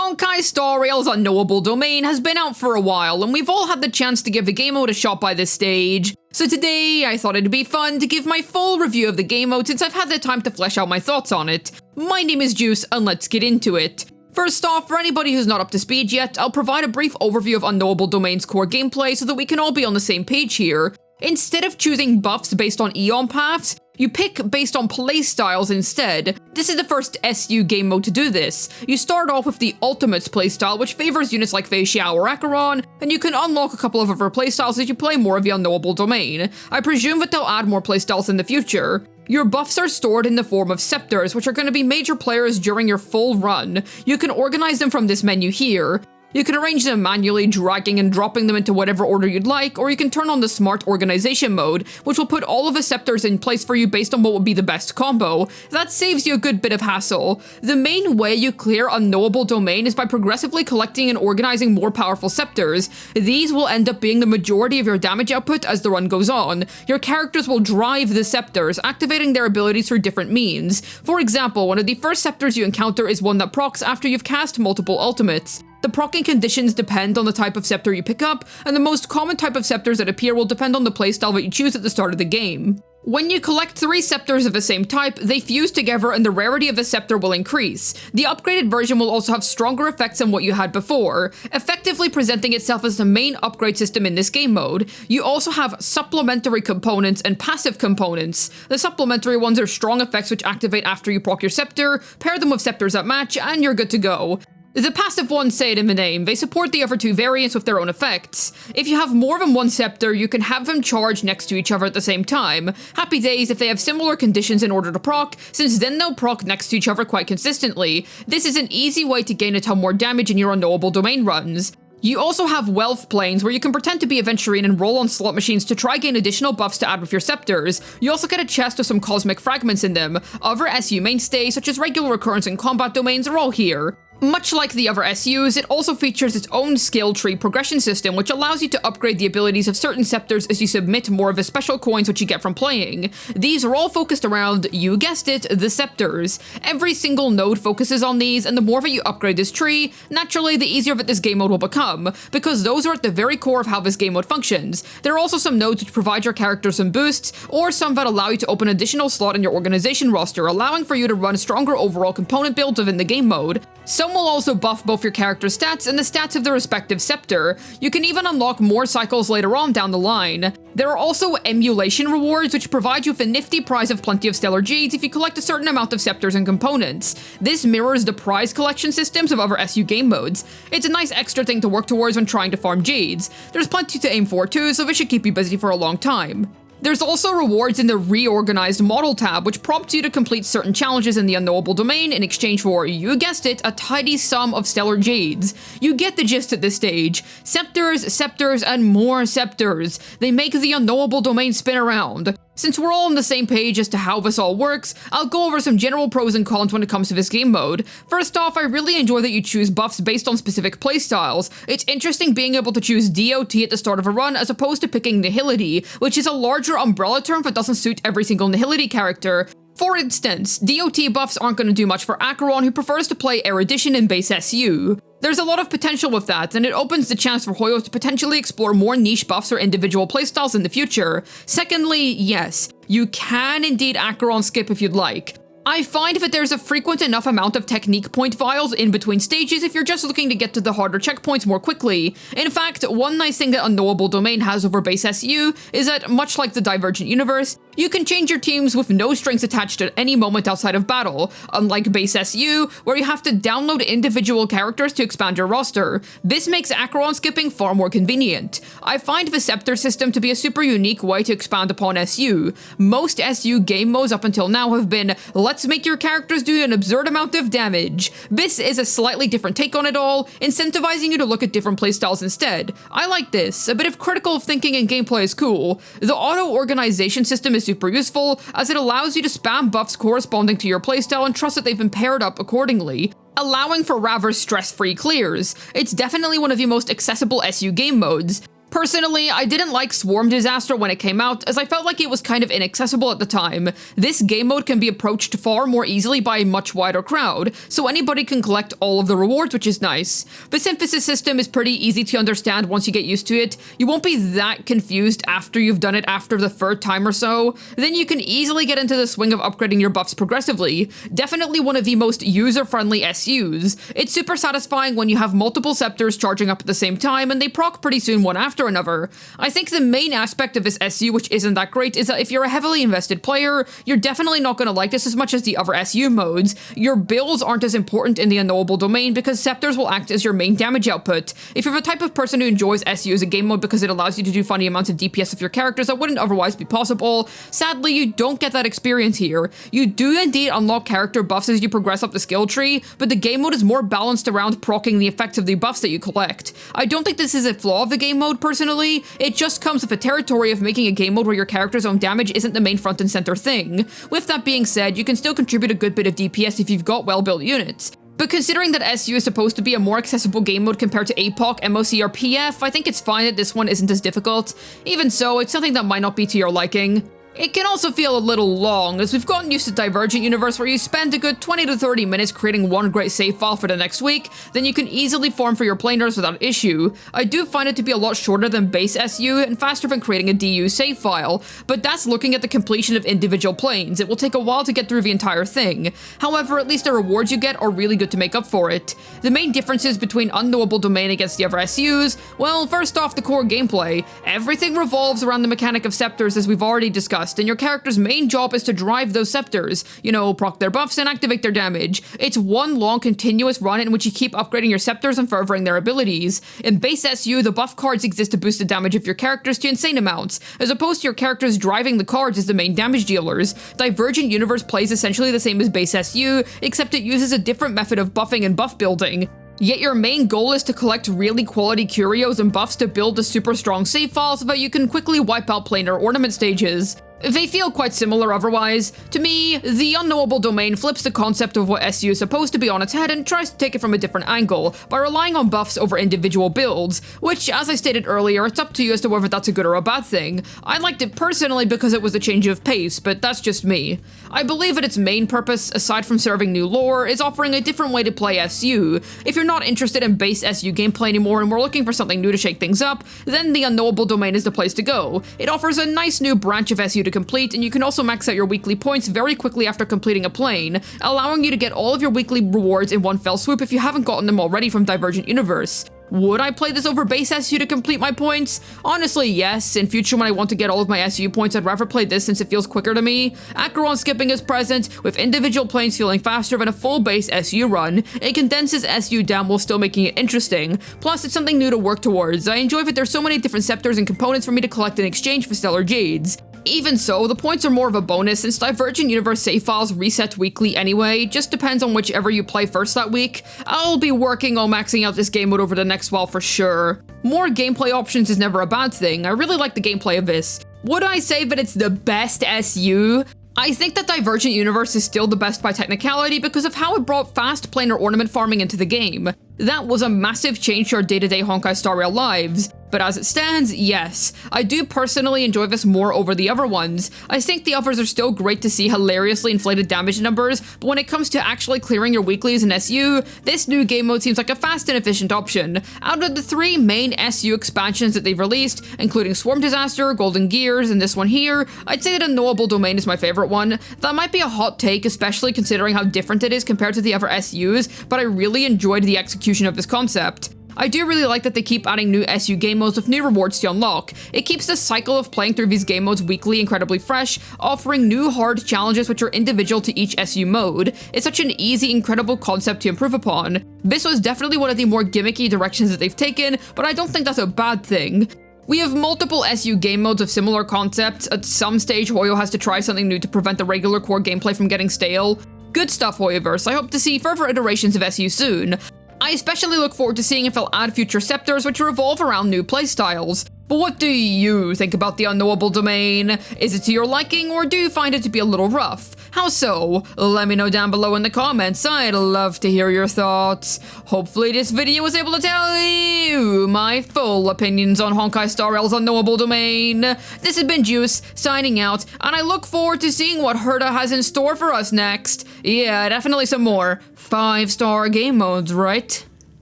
Honkai Star Rail's Unknowable Domain has been out for a while, and we've all had the chance to give the game mode a shot by this stage. So today, I thought it'd be fun to give my full review of the game mode since I've had the time to flesh out my thoughts on it. My name is Juice, and let's get into it. First off, for anybody who's not up to speed yet, I'll provide a brief overview of Unknowable Domain's core gameplay so that we can all be on the same page here. Instead of choosing buffs based on Eon paths, you pick based on playstyles instead. This is the first SU game mode to do this. You start off with the Ultimates playstyle, which favors units like Fei Xiao or Acheron, and you can unlock a couple of other playstyles as you play more of the Unknowable Domain. I presume that they'll add more playstyles in the future. Your buffs are stored in the form of scepters, which are going to be major players during your full run. You can organize them from this menu here. You can arrange them manually, dragging and dropping them into whatever order you'd like, or you can turn on the Smart Organization mode, which will put all of the scepters in place for you based on what would be the best combo. That saves you a good bit of hassle. The main way you clear Unknowable Domain is by progressively collecting and organizing more powerful scepters. These will end up being the majority of your damage output as the run goes on. Your characters will drive the scepters, activating their abilities through different means. For example, one of the first scepters you encounter is one that procs after you've cast multiple ultimates. The proccing conditions depend on the type of scepter you pick up, and the most common type of scepters that appear will depend on the playstyle that you choose at the start of the game. When you collect 3 scepters of the same type, they fuse together and the rarity of the scepter will increase. The upgraded version will also have stronger effects than what you had before, effectively presenting itself as the main upgrade system in this game mode. You also have supplementary components and passive components. The supplementary ones are strong effects which activate after you proc your scepter, pair them with scepters that match, and you're good to go. The passive ones say it in the name, they support the other 2 variants with their own effects. If you have more than one scepter, you can have them charge next to each other at the same time. Happy days if they have similar conditions in order to proc, since then they'll proc next to each other quite consistently. This is an easy way to gain a ton more damage in your Unknowable Domain runs. You also have wealth planes where you can pretend to be a Venturine and roll on slot machines to try gain additional buffs to add with your scepters. You also get a chest with some cosmic fragments in them. Other SU mainstays such as regular occurrence and combat domains are all here. Much like the other SUs, it also features its own skill tree progression system, which allows you to upgrade the abilities of certain scepters as you submit more of the special coins which you get from playing. These are all focused around, you guessed it, the scepters. Every single node focuses on these, and the more that you upgrade this tree, naturally the easier that this game mode will become, because those are at the very core of how this game mode functions. There are also some nodes which provide your character some boosts, or some that allow you to open an additional slot in your organization roster, allowing for you to run stronger overall component builds within the game mode. Some will also buff both your character's stats and the stats of the respective scepter. You can even unlock more cycles later on down the line. There are also emulation rewards which provide you with a nifty prize of plenty of stellar jades if you collect a certain amount of scepters and components. This mirrors the prize collection systems of other SU game modes. It's a nice extra thing to work towards when trying to farm jades. There's plenty to aim for too, so this should keep you busy for a long time. There's also rewards in the Reorganized Model tab, which prompts you to complete certain challenges in the Unknowable Domain in exchange for, you guessed it, a tidy sum of stellar jades. You get the gist at this stage. Scepters, scepters, and more scepters. They make the Unknowable Domain spin around. Since we're all on the same page as to how this all works, I'll go over some general pros and cons when it comes to this game mode. First off, I really enjoy that you choose buffs based on specific playstyles. It's interesting being able to choose DOT at the start of a run as opposed to picking Nihility, which is a larger umbrella term that doesn't suit every single Nihility character. For instance, DOT buffs aren't going to do much for Acheron, who prefers to play Erudition in base SU. There's a lot of potential with that, and it opens the chance for Hoyo to potentially explore more niche buffs or individual playstyles in the future. Secondly, yes, you can indeed Acheron skip if you'd like. I find that there's a frequent enough amount of technique point vials in between stages if you're just looking to get to the harder checkpoints more quickly. In fact, one nice thing that Unknowable Domain has over base SU is that, much like the Divergent universe, you can change your teams with no strings attached at any moment outside of battle, unlike base SU, where you have to download individual characters to expand your roster. This makes Acheron skipping far more convenient. I find the Scepter system to be a super unique way to expand upon SU. Most SU game modes up until now have been, let's make your characters do an absurd amount of damage. This is a slightly different take on it all, incentivizing you to look at different playstyles instead. I like this. A bit of critical thinking and gameplay is cool. The auto-organization system is super useful, as it allows you to spam buffs corresponding to your playstyle and trust that they've been paired up accordingly, allowing for rather stress-free clears. It's definitely one of the most accessible SU game modes. Personally, I didn't like Swarm Disaster when it came out, as I felt like it was kind of inaccessible at the time. This game mode can be approached far more easily by a much wider crowd, so anybody can collect all of the rewards, which is nice. The synthesis system is pretty easy to understand once you get used to it. You won't be that confused after you've done it after the third time or so. Then you can easily get into the swing of upgrading your buffs progressively. Definitely one of the most user-friendly SUs. It's super satisfying when you have multiple scepters charging up at the same time, and they proc pretty soon one after another. I think the main aspect of this SU, which isn't that great, is that if you're a heavily invested player, you're definitely not going to like this as much as the other SU modes. Your builds aren't as important in the Unknowable Domain because scepters will act as your main damage output. If you're the type of person who enjoys SU as a game mode because it allows you to do funny amounts of DPS with your characters that wouldn't otherwise be possible, sadly you don't get that experience here. You do indeed unlock character buffs as you progress up the skill tree, but the game mode is more balanced around proccing the effects of the buffs that you collect. I don't think this is a flaw of the game mode personally, it just comes with the territory of making a game mode where your character's own damage isn't the main front and center thing. With that being said, you can still contribute a good bit of DPS if you've got well-built units. But considering that SU is supposed to be a more accessible game mode compared to APOC, MOC, or PF, I think it's fine that this one isn't as difficult. Even so, it's something that might not be to your liking. It can also feel a little long, as we've gotten used to Divergent Universe where you spend a good 20 to 30 minutes creating one great save file for the next week, then you can easily farm for your planers without issue. I do find it to be a lot shorter than base SU and faster than creating a DU save file, but that's looking at the completion of individual planes. It will take a while to get through the entire thing. However, at least the rewards you get are really good to make up for it. The main differences between Unknowable Domain against the other SUs, well, first off, the core gameplay. Everything revolves around the mechanic of scepters as we've already discussed, and your character's main job is to drive those scepters, you know, proc their buffs and activate their damage. It's one long continuous run in which you keep upgrading your scepters and furthering their abilities. In base SU, the buff cards exist to boost the damage of your characters to insane amounts, as opposed to your characters driving the cards as the main damage dealers. Divergent Universe plays essentially the same as base SU, except it uses a different method of buffing and buff building. Yet your main goal is to collect really quality curios and buffs to build a super strong save file so that you can quickly wipe out planar ornament stages. They feel quite similar otherwise. To me, the Unknowable Domain flips the concept of what SU is supposed to be on its head and tries to take it from a different angle, by relying on buffs over individual builds, which, as I stated earlier, it's up to you as to whether that's a good or a bad thing. I liked it personally because it was a change of pace, but that's just me. I believe that its main purpose, aside from serving new lore, is offering a different way to play SU. If you're not interested in base SU gameplay anymore and we're looking for something new to shake things up, then the Unknowable Domain is the place to go. It offers a nice new branch of SU to complete, and you can also max out your weekly points very quickly after completing a plane, allowing you to get all of your weekly rewards in one fell swoop if you haven't gotten them already from Divergent Universe. Would I play this over base SU to complete my points? Honestly, yes. In future, when I want to get all of my SU points, I'd rather play this since it feels quicker to me. Acheron skipping is present, with individual planes feeling faster than a full base SU run. It condenses SU down while still making it interesting. Plus, it's something new to work towards. I enjoy that there's so many different scepters and components for me to collect in exchange for Stellar Jades. Even so, the points are more of a bonus since Divergent Universe save files reset weekly anyway, just depends on whichever you play first that week. I'll be working on maxing out this game mode over the next while for sure. More gameplay options is never a bad thing, I really like the gameplay of this. Would I say that it's the best SU? I think that Divergent Universe is still the best by technicality because of how it brought fast planar ornament farming into the game. That was a massive change to our day-to-day Honkai Star Rail lives. But as it stands, yes. I do personally enjoy this more over the other ones. I think the others are still great to see hilariously inflated damage numbers, but when it comes to actually clearing your weeklies in SU, this new game mode seems like a fast and efficient option. Out of the 3 main SU expansions that they've released, including Swarm Disaster, Golden Gears, and this one here, I'd say that Unknowable Domain is my favorite one. That might be a hot take, especially considering how different it is compared to the other SUs, but I really enjoyed the execution of this concept. I do really like that they keep adding new SU game modes with new rewards to unlock. It keeps the cycle of playing through these game modes weekly incredibly fresh, offering new hard challenges which are individual to each SU mode. It's such an easy, incredible concept to improve upon. This was definitely one of the more gimmicky directions that they've taken, but I don't think that's a bad thing. We have multiple SU game modes of similar concepts. At some stage, Hoyo has to try something new to prevent the regular core gameplay from getting stale. Good stuff, Hoyoverse. I hope to see further iterations of SU soon. I especially look forward to seeing if they'll add future scepters which revolve around new playstyles. But what do you think about the Unknowable Domain? Is it to your liking, or do you find it to be a little rough? How so? Let me know down below in the comments. I'd love to hear your thoughts. Hopefully this video was able to tell you my full opinions on Honkai Star Rail's Unknowable Domain. This has been Juice, signing out, and I look forward to seeing what Herta has in store for us next. Yeah, definitely some more 5-star game modes, right?